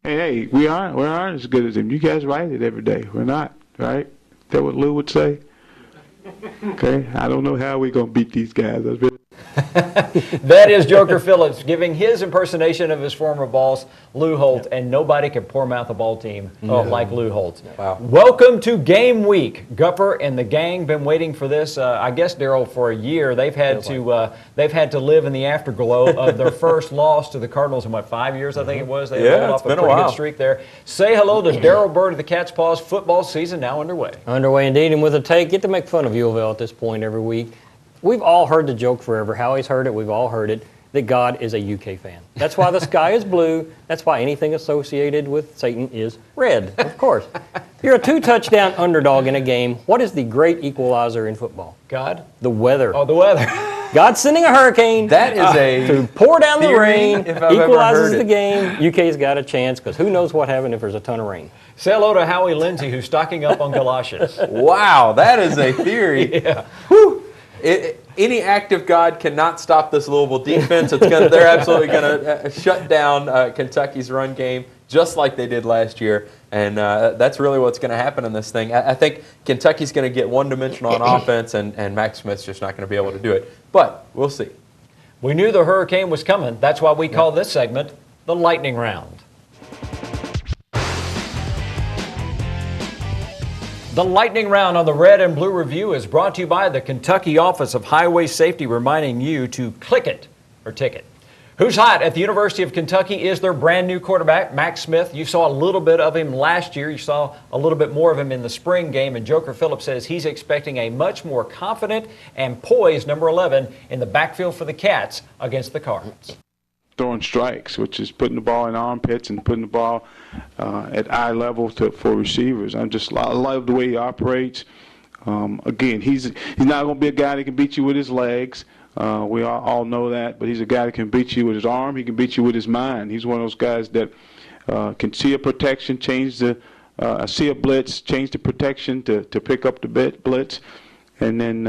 Hey, we aren't as good as them. You guys write it every day. We're not, right? Is that what Lou would say? Okay, I don't know how we're going to beat these guys. That is Joker Phillips giving his impersonation of his former boss, Lou Holtz, and nobody can pour mouth a ball team like Lou Holtz. Wow. Welcome to game week. Gupper and the gang been waiting for this, I guess, Daryl, for a year. They've had to live in the afterglow of their first loss to the Cardinals in, 5 years, I think it was? They Yeah, off it's been a pretty while. good streak there. Say hello to Daryl Bird of the Cat's Paws. Football season now underway. Underway indeed, and with a take, get to make fun of U of L at this point every week. We've all heard the joke forever. Howie's heard it. We've all heard it. That God is a UK fan. That's why the sky is blue. That's why anything associated with Satan is red, of course. You're a 2-touchdown underdog in a game. What is the great equalizer in football? God? The weather. Oh, the weather. God's sending a hurricane That is to pour down the theory, rain, if I've ever equalizes heard the it. game. UK's got a chance because who knows what happens if there's a ton of rain. Say hello to Howie Lindsay, who's stocking up on galoshes. Wow, that is a theory. Yeah. Whew. Any act of God cannot stop this Louisville defense. They're absolutely going to shut down Kentucky's run game just like they did last year. And that's really what's going to happen in this thing. I think Kentucky's going to get one-dimensional on offense, and Max Smith's just not going to be able to do it. But we'll see. We knew the hurricane was coming. That's why we call this segment the Lightning Round. The Lightning Round on the Red and Blue Review is brought to you by the Kentucky Office of Highway Safety, reminding you to click it or ticket. Who's hot at the University of Kentucky is their brand new quarterback, Max Smith. You saw a little bit of him last year. You saw a little bit more of him in the spring game. And Joker Phillips says he's expecting a much more confident and poised number 11 in the backfield for the Cats against the Cards. Throwing strikes, which is putting the ball in armpits and putting the ball at eye level for receivers. I love the way he operates. Again, he's not going to be a guy that can beat you with his legs. We all know that, but he's a guy that can beat you with his arm. He can beat you with his mind. He's one of those guys that can see a protection, see a blitz, change the protection to pick up the blitz, and then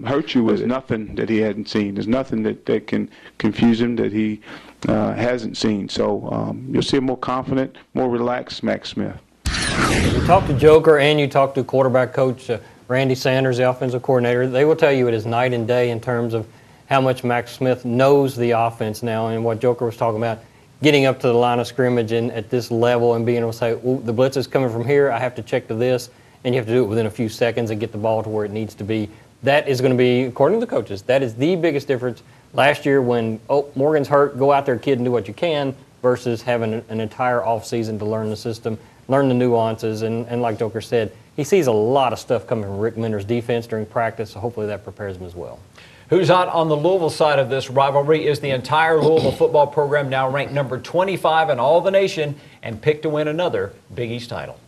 hurt you with nothing that he hadn't seen. There's nothing that can confuse him that he hasn't seen. So you'll see a more confident, more relaxed Max Smith. You talk to Joker and you talk to quarterback coach Randy Sanders, the offensive coordinator. They will tell you it is night and day in terms of how much Max Smith knows the offense now, and what Joker was talking about, getting up to the line of scrimmage and at this level and being able to say, the blitz is coming from here, I have to check to this, and you have to do it within a few seconds and get the ball to where it needs to be. That is going to be, according to the coaches, that is the biggest difference. Last year when, Morgan's hurt, go out there, kid, and do what you can, versus having an entire offseason to learn the system, learn the nuances, and like Joker said, he sees a lot of stuff coming from Rick Minder's defense during practice, so hopefully that prepares him as well. Who's hot on the Louisville side of this rivalry is the entire Louisville football program, now ranked number 25 in all the nation and picked to win another Big East title.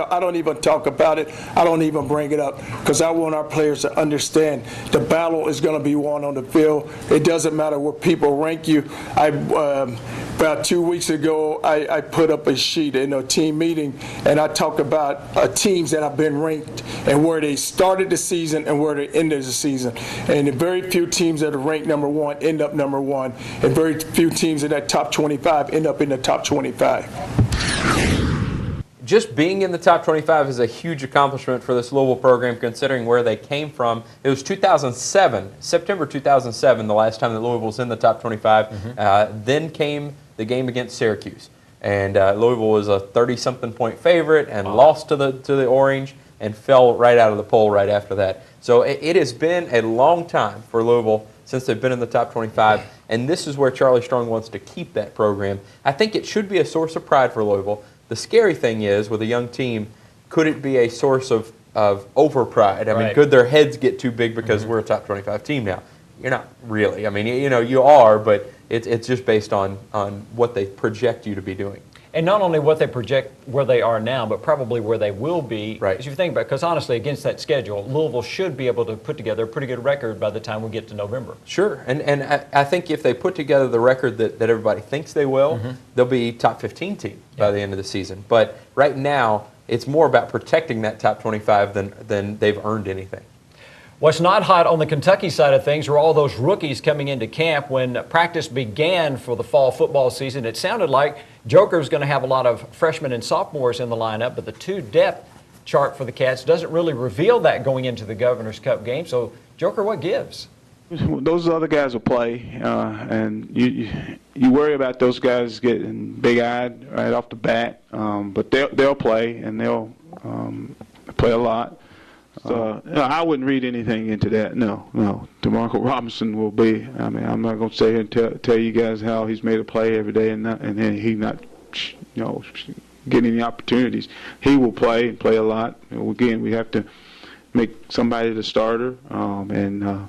I don't even talk about it. I don't even bring it up because I want our players to understand the battle is going to be won on the field. It doesn't matter where people rank you. About 2 weeks ago, I put up a sheet in a team meeting, and I talked about teams that have been ranked and where they started the season and where they ended the season. And the very few teams that are ranked number one end up number one, and very few teams in that top 25 end up in the top 25. Just being in the top 25 is a huge accomplishment for this Louisville program, considering where they came from. It was 2007, September 2007, the last time that Louisville was in the top 25. Then came the game against Syracuse, and Louisville was a 30-something point favorite and lost to the Orange and fell right out of the poll right after that. So it has been a long time for Louisville since they've been in the top 25, and this is where Charlie Strong wants to keep that program. I think it should be a source of pride for Louisville. The scary thing is, with a young team, could it be a source of overpride? I mean, could their heads get too big because we're a top 25 team now? You're not really. I mean, you are, but it's just based on what they project you to be doing. And not only what they project where they are now, but probably where they will be. Right. As you think about it, because honestly, against that schedule, Louisville should be able to put together a pretty good record by the time we get to November. Sure. And I think if they put together the record that everybody thinks they will, they'll be top 15 team by the end of the season. But right now, it's more about protecting that top 25 than they've earned anything. What's not hot on the Kentucky side of things are all those rookies coming into camp. When practice began for the fall football season, it sounded like Joker's going to have a lot of freshmen and sophomores in the lineup, but the two-depth chart for the Cats doesn't really reveal that going into the Governor's Cup game. So, Joker, what gives? Those other guys will play, and you worry about those guys getting big-eyed right off the bat, but they'll play, and they'll play a lot. So, I wouldn't read anything into that. No. DeMarco Robinson will be. I mean, I'm not going to sit here and tell you guys how he's made a play every day, and then he not, getting any opportunities. He will play and play a lot. Again, we have to make somebody the starter, and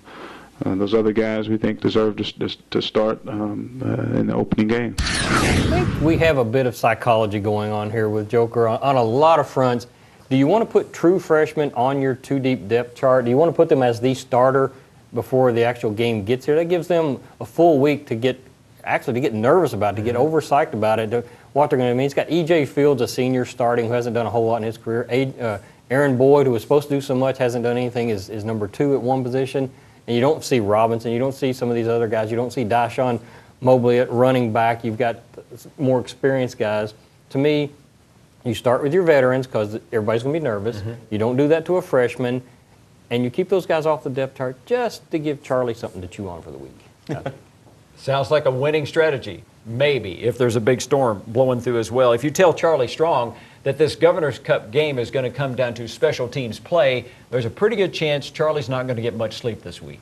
those other guys we think deserve to start in the opening game. I think we have a bit of psychology going on here with Joker on a lot of fronts. Do you want to put true freshmen on your two-deep depth chart? Do you want to put them as the starter before the actual game gets here? That gives them a full week to get nervous about it, to get overpsyched about it, to what they're going to mean. It's got E.J. Fields, a senior starting, who hasn't done a whole lot in his career. Aaron Boyd, who was supposed to do so much, hasn't done anything, is number 2 at one position. And you don't see Robinson. You don't see some of these other guys. You don't see Dashawn Mobley at running back. You've got more experienced guys. To me, you start with your veterans because everybody's going to be nervous. You don't do that to a freshman. And you keep those guys off the depth chart just to give Charlie something to chew on for the week. Sounds like a winning strategy. Maybe, if there's a big storm blowing through as well. If you tell Charlie Strong that this Governor's Cup game is going to come down to special teams play, there's a pretty good chance Charlie's not going to get much sleep this week.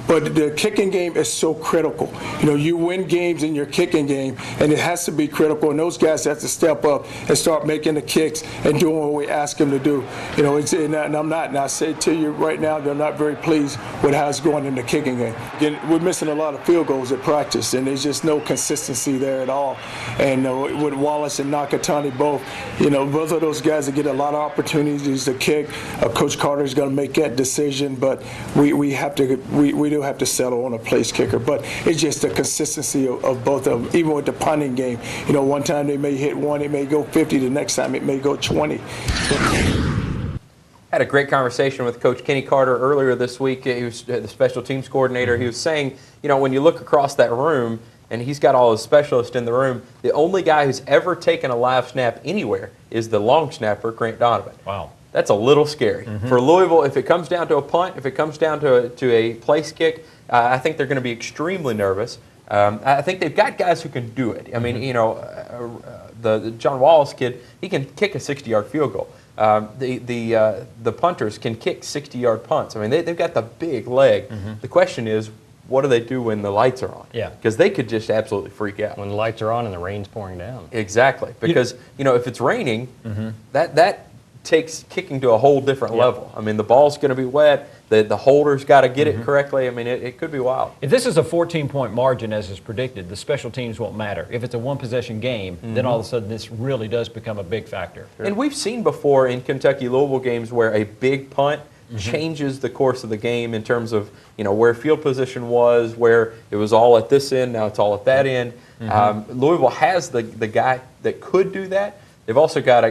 But the kicking game is so critical. You win games in your kicking game, and it has to be critical. And those guys have to step up and start making the kicks and doing what we ask them to do. And I'm not. And I say to you right now, they're not very pleased with how it's going in the kicking game. Again, we're missing a lot of field goals at practice, and there's just no consistency there at all. And with Wallace and Nakatani both of those guys that get a lot of opportunities to kick. Coach Carter is going to make that decision, but we do have to settle on a place kicker, but it's just the consistency of both of them, even with the punting game. One time they may hit one, it may go 50, the next time it may go 20. Had a great conversation with Coach Kenny Carter earlier this week. He was the special teams coordinator. He was saying, when you look across that room, and he's got all his specialists in the room, the only guy who's ever taken a live snap anywhere is the long snapper, Grant Donovan. Wow. That's a little scary. For Louisville, if it comes down to a punt, if it comes down to a place kick, I think they're going to be extremely nervous. I think they've got guys who can do it. I mean, the John Wallace kid, he can kick a 60-yard field goal. The punters can kick 60-yard punts. I mean, they've got the big leg. The question is, what do they do when the lights are on? Yeah. Because they could just absolutely freak out. When the lights are on and the rain's pouring down. Exactly. Because, if it's raining, that takes kicking to a whole different level. I mean, the ball's going to be wet. The holder's got to get it correctly. I mean, it could be wild. If this is a 14-point margin, as is predicted, the special teams won't matter. If it's a one-possession game, then all of a sudden this really does become a big factor. And we've seen before in Kentucky-Louisville games where a big punt changes the course of the game in terms of, where field position was, where it was all at this end, now it's all at that end. Louisville has the guy that could do that. They've also got,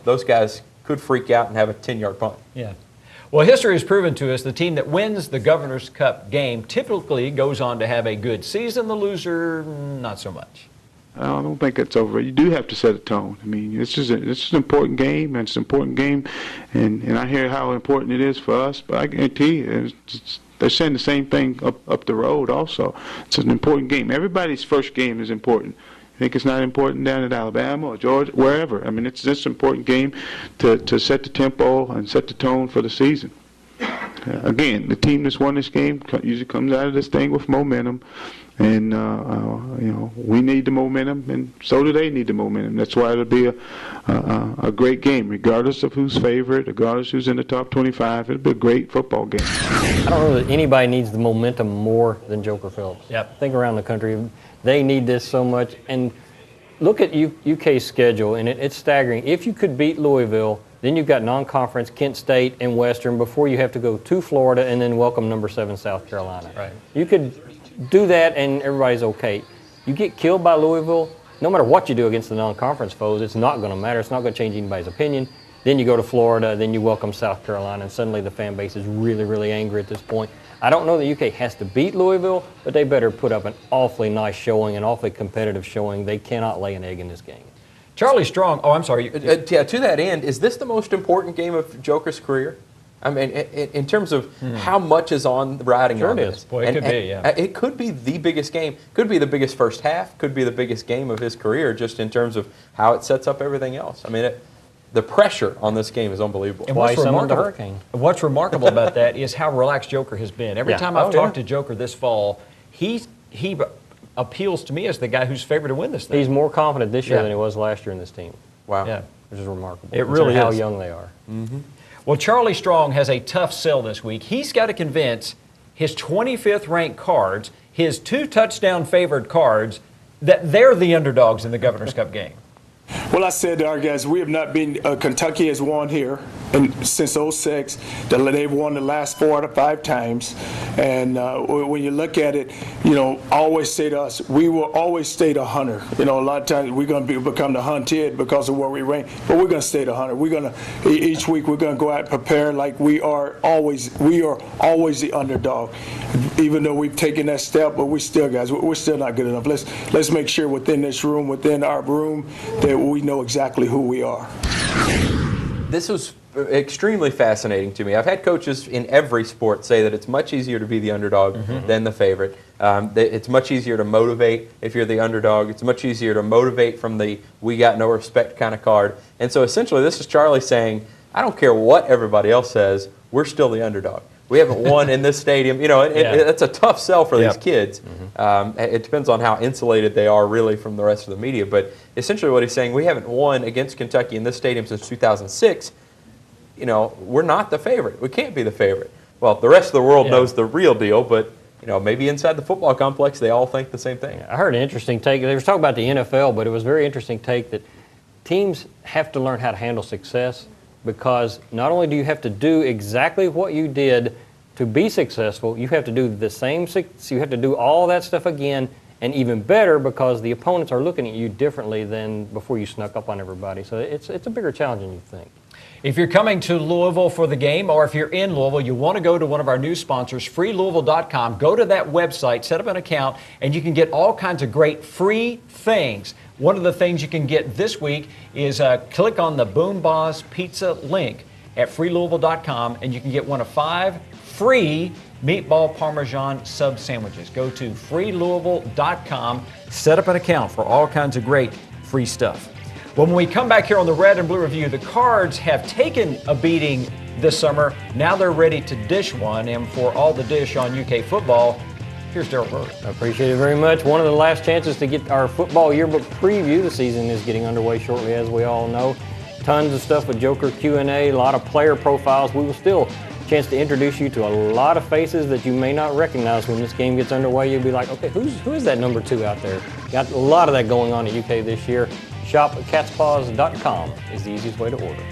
those guys could freak out and have a 10-yard punt. Yeah. Well, history has proven to us the team that wins the Governor's Cup game typically goes on to have a good season. The loser, not so much. I don't think it's over. You do have to set a tone. I mean, it's just an important game, and it's an important game, and I hear how important it is for us, but I guarantee you, they're saying the same thing up the road also. It's an important game. Everybody's first game is important. I think it's not important down at Alabama or Georgia, wherever. I mean, it's just an important game to set the tempo and set the tone for the season. Again, the team that's won this game usually comes out of this thing with momentum, and we need the momentum, and so do they need the momentum. That's why it'll be a great game, regardless of who's favorite, regardless who's in the top 25. It'll be a great football game. I don't know that anybody needs the momentum more than Joker Phillips. Yep. I think around the country, they need this so much. And look at UK's schedule, and it's staggering. If you could beat Louisville, then you've got non-conference Kent State and Western before you have to go to Florida and then welcome number 7 South Carolina. Right. You could do that and everybody's okay. You get killed by Louisville, no matter what you do against the non-conference foes, it's not going to matter. It's not going to change anybody's opinion. Then you go to Florida, then you welcome South Carolina, and suddenly the fan base is really, really angry at this point. I don't know that UK has to beat Louisville, but they better put up an awfully nice showing, an awfully competitive showing. They cannot lay an egg in this game. Charlie Strong, oh, I'm sorry. Yeah, to that end, is this the most important game of Joker's career? I mean, in terms of how much is on riding on this. Boy, it could be, yeah. It could be the biggest game. Could be the biggest first half. Could be the biggest game of his career, just in terms of how it sets up everything else. I mean, the pressure on this game is unbelievable. And Why what's he summoned the remarkable, hurricane. what's remarkable about that is how relaxed Joker has been. Every Yeah. time I've Oh, talked yeah. to Joker this fall, he appeals to me as the guy who's favored to win this thing. He's more confident this year Yeah. than he was last year in this team, Wow. Yeah. which is remarkable. It really considering how is. young they are. Well, Charlie Strong has a tough sell this week. He's got to convince his 25th ranked Cards, his 2 touchdown favored Cards, that they're the underdogs in the Governor's Cup game. Well, I said to our guys, we have not been, Kentucky has won here since '06. They've won the last 4 out of 5 times. And when you look at it, I always say to us, we will always stay the hunter. A lot of times we're going to become the hunted because of where we rank, but we're going to stay the hunter. We're going to, each week we're going to go out and prepare like we are always the underdog. Even though we've taken that step, but we're still not good enough. Let's make sure within our room, that we know exactly who we are. This was extremely fascinating to me. I've had coaches in every sport say that it's much easier to be the underdog than the favorite. It's much easier to motivate if you're the underdog. It's much easier to motivate from the we got no respect kind of card. And so essentially this is Charlie saying, I don't care what everybody else says, we're still the underdog. We haven't won in this stadium. It's a tough sell for these kids. It depends on how insulated they are really from the rest of the media. But essentially what he's saying, we haven't won against Kentucky in this stadium since 2006. We're not the favorite. We can't be the favorite. Well, the rest of the world knows the real deal, but maybe inside the football complex they all think the same thing. I heard an interesting take. They were talking about the NFL, but it was a very interesting take that teams have to learn how to handle success, because not only do you have to do exactly what you did to be successful, you have to do the same. You have to do all that stuff again, and even better, because the opponents are looking at you differently than before you snuck up on everybody. So it's a bigger challenge than you think. If you're coming to Louisville for the game, or if you're in Louisville, you want to go to one of our new sponsors, freelouisville.com. Go to that website, set up an account, and you can get all kinds of great free things. One of the things you can get this week is click on the Boom Boss Pizza link at freelouisville.com, and you can get one of 5 free meatball parmesan sub sandwiches. Go to freelouisville.com, set up an account for all kinds of great free stuff. Well, when we come back here on the Red and Blue Review, the Cards have taken a beating this summer. Now they're ready to dish one. And for all the dish on UK football, here's Daryl Bird. I appreciate it very much. One of the last chances to get our football yearbook preview. The season is getting underway shortly, as we all know. Tons of stuff with Joker Q&A, a lot of player profiles. We will still chance to introduce you to a lot of faces that you may not recognize when this game gets underway. You'll be like, okay, who is that number 2 out there? Got a lot of that going on at UK this year. Shop at catspaws.com is the easiest way to order.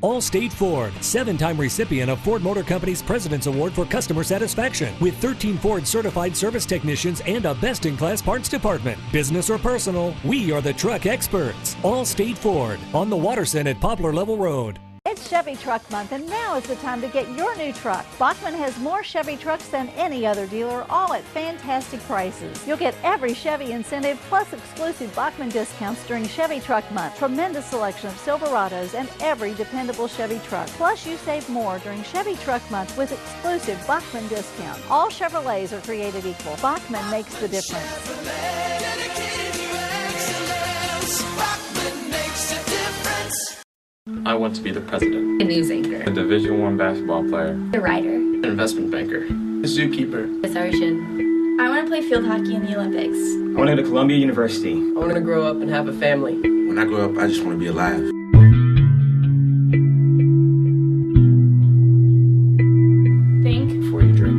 Allstate Ford, 7-time recipient of Ford Motor Company's President's Award for Customer Satisfaction, with 13 Ford certified service technicians and a best-in-class parts department. Business or personal, we are the truck experts. Allstate Ford, on the Watterson at Poplar Level Road. It's Chevy Truck Month, and now is the time to get your new truck. Bachman has more Chevy trucks than any other dealer, all at fantastic prices. You'll get every Chevy incentive plus exclusive Bachman discounts during Chevy Truck Month. Tremendous selection of Silverados and every dependable Chevy truck. Plus, you save more during Chevy Truck Month with exclusive Bachman discounts. All Chevrolets are created equal. Bachman makes the difference. I want to be the president, a news anchor, a Division I basketball player, a writer, an investment banker, a zookeeper, a surgeon. I want to play field hockey in the Olympics. I want to go to Columbia University. I want to grow up and have a family. When I grow up, I just want to be alive. Think before you drink.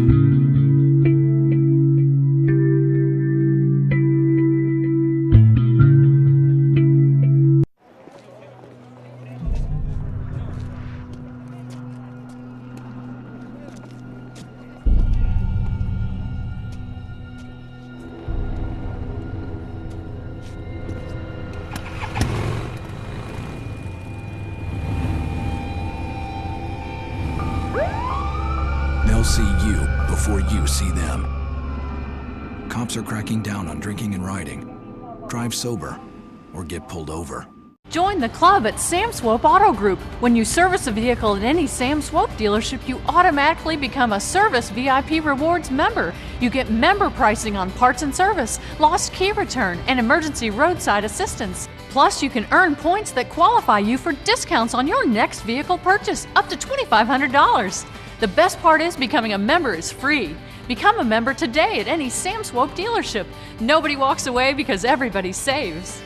see you before you see them. Cops are cracking down on drinking and riding. Drive sober or get pulled over. Join the club at Sam Swope Auto Group. When you service a vehicle at any Sam Swope dealership, you automatically become a Service VIP Rewards member. You get member pricing on parts and service, lost key return, and emergency roadside assistance. Plus, you can earn points that qualify you for discounts on your next vehicle purchase, up to $2,500. The best part is becoming a member is free. Become a member today at any Sam Swope dealership. Nobody walks away because everybody saves.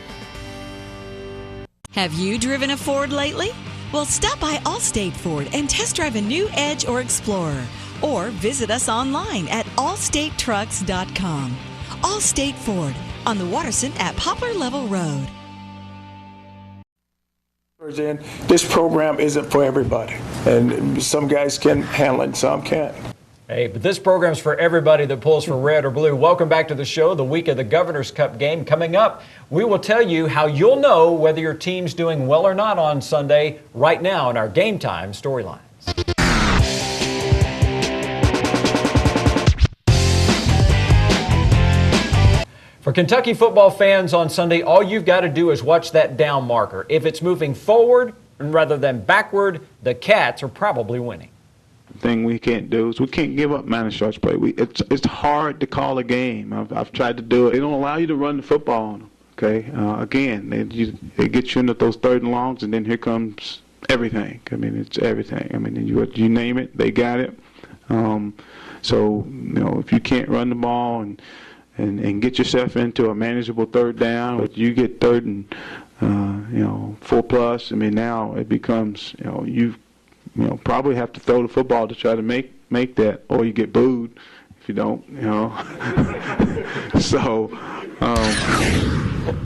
Have you driven a Ford lately? Well, stop by Allstate Ford and test drive a new Edge or Explorer. Or visit us online at allstatetrucks.com. Allstate Ford on the Watterson at Poplar Level Road. This program isn't for everybody, and some guys can handle it and some can't. Hey, but this program's for everybody that pulls for red or blue. Welcome back to the show. The week of the Governor's Cup game coming up. We will tell you how you'll know whether your team's doing well or not on Sunday right now in our Game Time storylines. For Kentucky football fans on Sunday, all you've got to do is watch that down marker. If it's moving forward rather than backward, the Cats are probably winning. Thing we can't do is we can't give up man and short play. It's hard to call a game. I've tried to do it. They don't allow you to run the football on them. Okay, again, it gets you into those third and longs, and then here comes everything. I mean, it's everything. I mean, you name it, they got it. So if you can't run the ball and get yourself into a manageable third down, but you get third and 4+. I mean, now it becomes you probably have to throw the football to try to make that, or you get booed if you don't, So,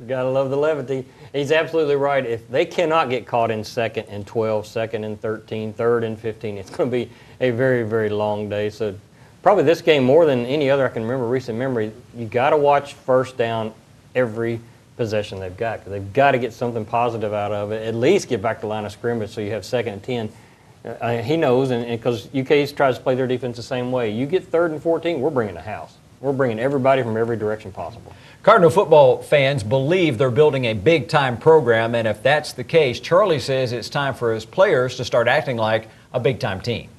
gotta love the levity. He's absolutely right. If they cannot get caught in 2nd and 12, 2nd and 13, 3rd and 15, it's going to be a very, very long day. So, probably this game more than any other I can remember, recent memory, you got to watch first down every possession they've got, because they've got to get something positive out of it. At least get back to the line of scrimmage so you have 2nd and 10. He knows, and because UK tries to play their defense the same way. You get 3rd and 14, we're bringing the house. We're bringing everybody from every direction possible. Cardinal football fans believe they're building a big-time program, and if that's the case, Charlie says it's time for his players to start acting like a big-time team.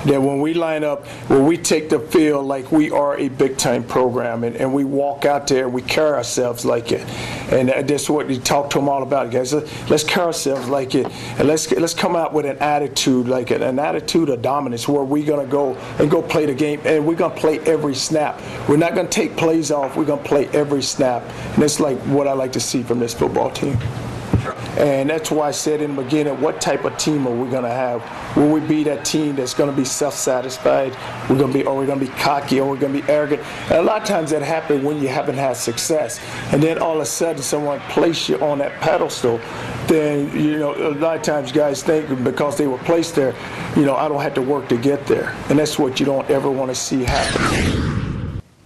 That when we line up, when we take the field like we are a big-time program, and we walk out there and we carry ourselves like it, and that's what we talk to them all about, guys. Let's carry ourselves like it, and let's come out with an attitude like it, an attitude of dominance, where we're gonna go play the game, and we're gonna play every snap. We're not gonna take plays off. We're gonna play every snap, and that's like what I like to see from this football team. And that's why I said in the beginning, what type of team are we going to have? Will we be that team that's going to be self-satisfied? We're going to be cocky, or we're going to be arrogant? And a lot of times that happens when you haven't had success. And then all of a sudden someone places you on that pedestal. Then, a lot of times guys think because they were placed there, I don't have to work to get there. And that's what you don't ever want to see happen.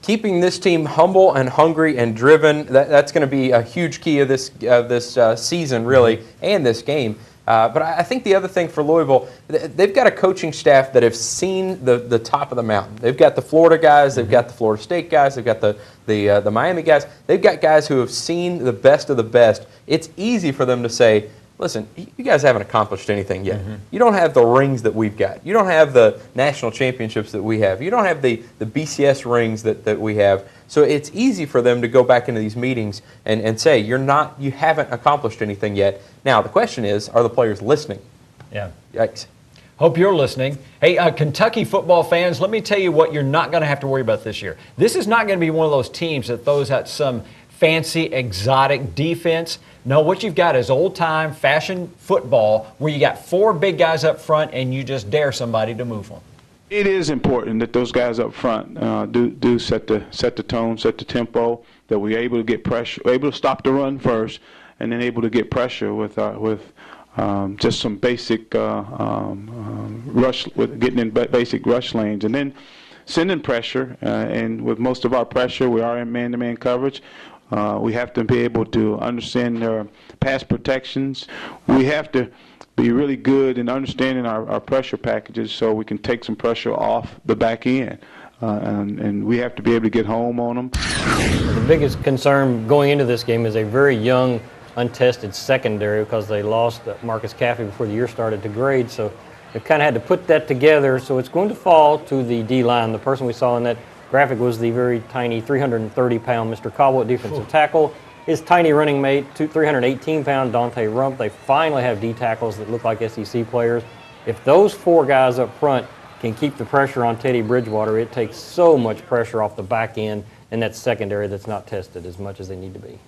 Keeping this team humble and hungry and driven, that's going to be a huge key of this season, really, and this game. But I think the other thing for Louisville, they've got a coaching staff that have seen the top of the mountain. They've got the Florida guys, they've got the Florida State guys, they've got the Miami guys. They've got guys who have seen the best of the best. It's easy for them to say, listen, you guys haven't accomplished anything yet. You don't have the rings that we've got. You don't have the national championships that we have. You don't have the BCS rings that we have. So it's easy for them to go back into these meetings and say, you haven't accomplished anything yet. Now, the question is, are the players listening? Yeah. Yikes. Hope you're listening. Hey, Kentucky football fans, let me tell you what you're not going to have to worry about this year. This is not going to be one of those teams that throws out some fancy, exotic defense. No, what you've got is old-time fashion football where you got 4 big guys up front and you just dare somebody to move them. It is important that those guys up front do set the tone, set the tempo, that we're able to get pressure, able to stop the run first, and then able to get pressure with just some basic rush, with getting in basic rush lanes, and then sending pressure. And with most of our pressure, we are in man-to-man coverage. We have to be able to understand their pass protections. We have to be really good in understanding our pressure packages so we can take some pressure off the back end. And we have to be able to get home on them. The biggest concern going into this game is a very young, untested secondary because they lost Marcus Caffey before the year started to grade. So they've kind of had to put that together. So it's going to fall to the D-line. The person we saw in that graphic was the very tiny 330-pound Mr. Cobble at defensive tackle. His tiny running mate, 318-pound Dante Rump. They finally have D tackles that look like SEC players. If those four guys up front can keep the pressure on Teddy Bridgewater, it takes so much pressure off the back end and that secondary that's not tested as much as they need to be.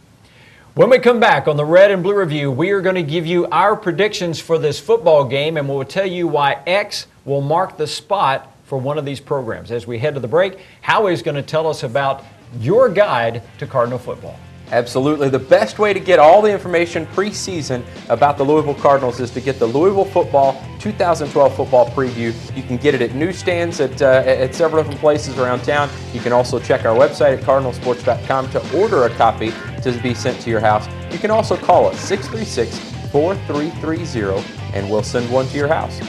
When we come back on the Red and Blue Review, we are going to give you our predictions for this football game, and we'll tell you why X will mark the spot for one of these programs. As we head to the break, Howie's going to tell us about your guide to Cardinal football. Absolutely. The best way to get all the information preseason about the Louisville Cardinals is to get the Louisville Football 2012 football preview. You can get it at newsstands at several different places around town. You can also check our website at cardinalsports.com to order a copy to be sent to your house. You can also call us 636-4330 and we'll send one to your house.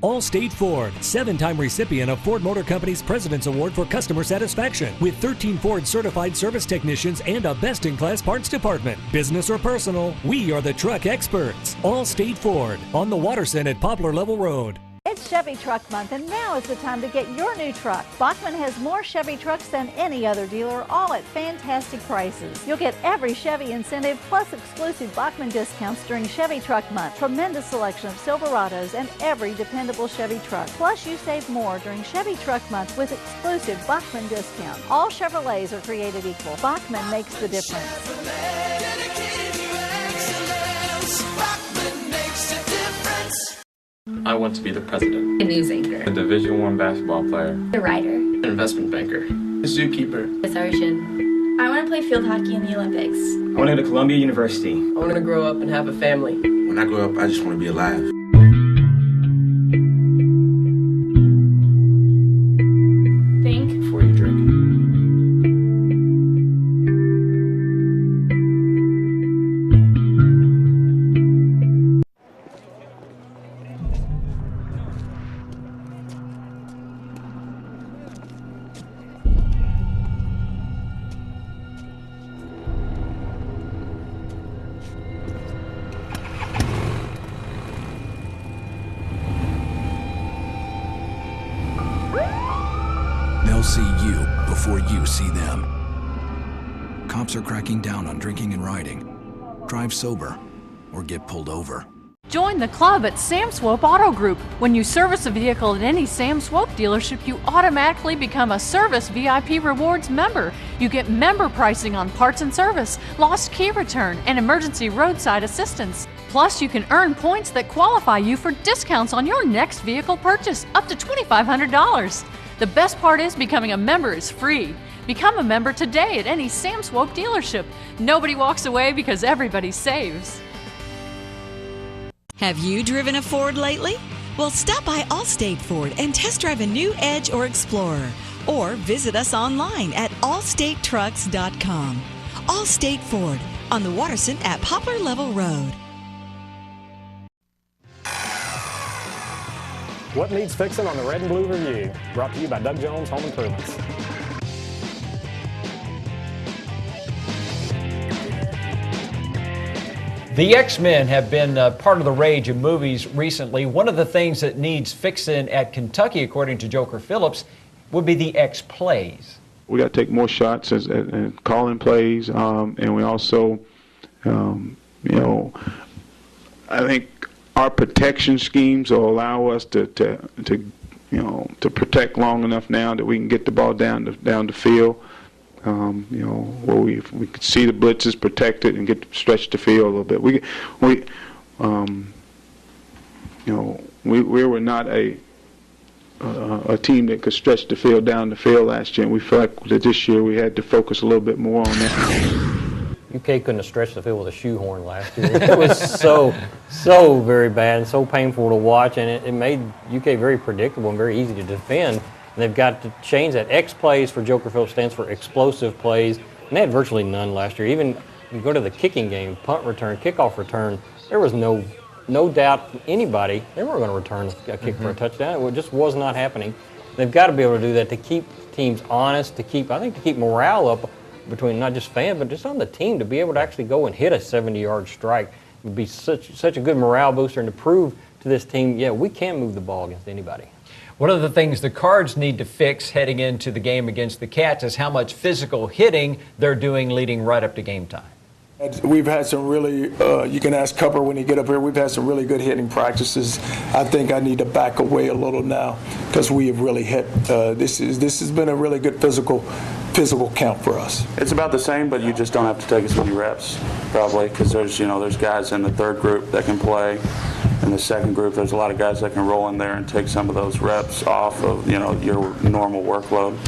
Allstate Ford, 7-time recipient of Ford Motor Company's President's Award for Customer Satisfaction, with 13 Ford certified service technicians and a best-in-class parts department. Business or personal, we are the truck experts. Allstate Ford, on the Waterson at Poplar Level Road. It's Chevy Truck Month, and now is the time to get your new truck. Bachman has more Chevy trucks than any other dealer, all at fantastic prices. You'll get every Chevy incentive plus exclusive Bachman discounts during Chevy Truck Month. Tremendous selection of Silverados and every dependable Chevy truck. Plus, you save more during Chevy Truck Month with exclusive Bachman discounts. All Chevrolets are created equal. Bachman makes the difference. I want to be the president. A news anchor. A Division I basketball player. A writer. An investment banker. A zookeeper. A surgeon. I want to play field hockey in the Olympics. I want to go to Columbia University. I want to grow up and have a family. When I grow up, I just want to be alive. Think before you drink. They'll see you before you see them. Cops are cracking down on drinking and riding. Drive sober or get pulled over. Join the club at Sam Swope Auto Group. When you service a vehicle at any Sam Swope dealership, you automatically become a Service VIP Rewards member. You get member pricing on parts and service, lost key return, and emergency roadside assistance. Plus, you can earn points that qualify you for discounts on your next vehicle purchase, up to $2,500. The best part is becoming a member is free. Become a member today at any Sam Swope dealership. Nobody walks away because everybody saves. Have you driven a Ford lately? Well, stop by Allstate Ford and test drive a new Edge or Explorer. Or visit us online at allstatetrucks.com. Allstate Ford, on the Waterson at Poplar Level Road. What needs fixing on the Red and Blue Review? Brought to you by Doug Jones Home Improvements. The X-Men have been part of the rage in movies recently. One of the things that needs fixing at Kentucky, according to Joker Phillips, would be the X-Plays. We got to take more shots at calling plays, and we also, I think our protection schemes will allow us to protect long enough now that we can get the ball down the field. Where we could see the blitzes protected and get stretch the field a little bit. We were not a team that could stretch the field down the field last year, and we feel like that this year we had to focus a little bit more on that. UK couldn't have stretched the field with a shoehorn last year. It was so very bad and so painful to watch, and it made UK very predictable and very easy to defend. And they've got to change that. X plays for Joker Phillips stands for explosive plays, and they had virtually none last year. Even you go to the kicking game, punt return, kickoff return, there was no doubt from anybody they weren't going to return a kick for a touchdown. It just was not happening. They've got to be able to do that to keep teams honest, to keep morale up between not just fans, but just on the team, to be able to actually go and hit a 70-yard strike would be such a good morale booster, and to prove to this team, yeah, we can move the ball against anybody. One of the things the Cards need to fix heading into the game against the Cats is how much physical hitting they're doing leading right up to game time. We've had some really, you can ask Cupper when he get up here, we've had some really good hitting practices. I think I need to back away a little now because we have really hit. This has been a really good physical count for us. It's about the same, but you just don't have to take as many reps, probably, because there's guys in the third group that can play. In the second group, there's a lot of guys that can roll in there and take some of those reps off of your normal workload.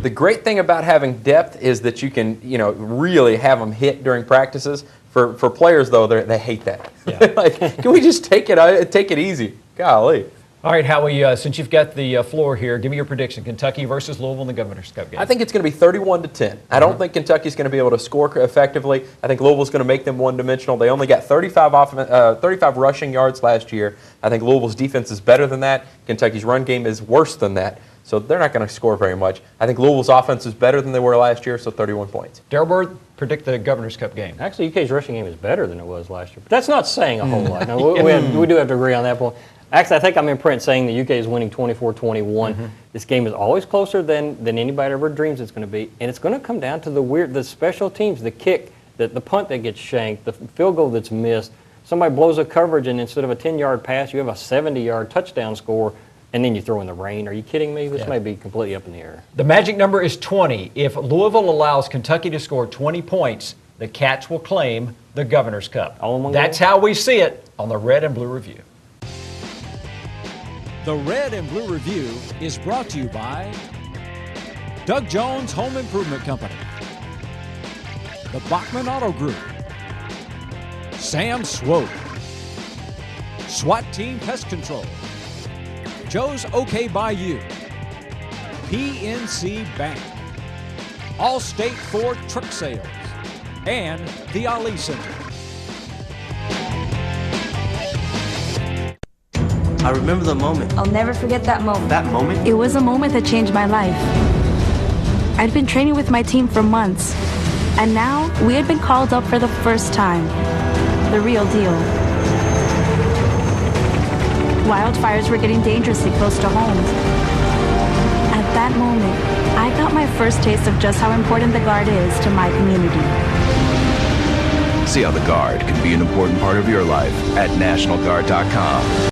The great thing about having depth is that you can, really have them hit during practices. For players, though, they hate that. Yeah. Like, can we just take it easy? Golly. All right, Howie, since you've got the floor here, give me your prediction. Kentucky versus Louisville in the Governor's Cup game. I think it's going to be 31-10. I don't think Kentucky's going to be able to score effectively. I think Louisville's going to make them one-dimensional. They only got 35 rushing yards last year. I think Louisville's defense is better than that. Kentucky's run game is worse than that. So they're not going to score very much. I think Louisville's offense is better than they were last year, so 31 points. Darryl Bird, predict the Governor's Cup game. Actually, UK's rushing game is better than it was last year. But that's not saying a whole lot. No, we do have to agree on that point. Actually, I think I'm in print saying the UK is winning 24-21. This game is always closer than anybody ever dreams it's going to be. And it's going to come down to the special teams, the kick, the punt that gets shanked, the field goal that's missed. Somebody blows a coverage, and instead of a 10-yard pass, you have a 70-yard touchdown score, and then you throw in the rain. Are you kidding me? This may be completely up in the air. The magic number is 20. If Louisville allows Kentucky to score 20 points, the Cats will claim the Governor's Cup. That's how we see it on the Red and Blue Review. The Red and Blue Review is brought to you by Doug Jones Home Improvement Company, the Bachman Auto Group, Sam Swope, SWAT Team Pest Control, Joe's OK Bayou, PNC Bank, Allstate Ford Truck Sales, and the Ali Center. I remember the moment. I'll never forget that moment. That moment? It was a moment that changed my life. I'd been training with my team for months, and now we had been called up for the first time. The real deal. Wildfires were getting dangerously close to home. At that moment, I got my first taste of just how important the Guard is to my community. See how the Guard can be an important part of your life at NationalGuard.com.